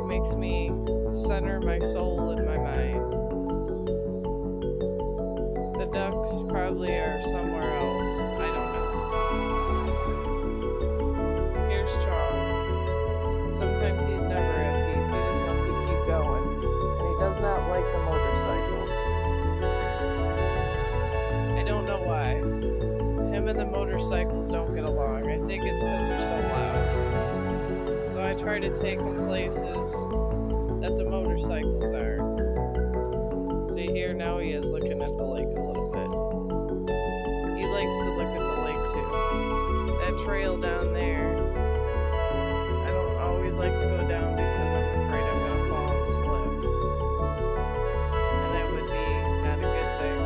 makes me center my soul and my mind. The ducks probably are somewhere else. I don't know. Here's Chong. Sometimes he's never at peace. He just wants to keep going. And he does not like the motorcycles. I don't know why. Him and the motorcycles don't get along. I think it's because they're so loud. So I try to take him places that the motorcycles are. See here, now he is looking at the lake a little bit. He likes to look at the lake too. That trail down there, I don't always like to go down because I'm afraid I'm going to fall and slip. And that would be not a good thing.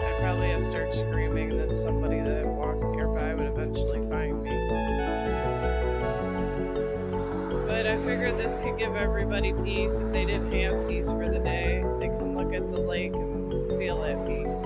I'd probably have to start screaming and then somebody that walked nearby would eventually find me. But I figured this could give everybody peace. If they didn't have peace for the day, they can look at the lake and feel at peace.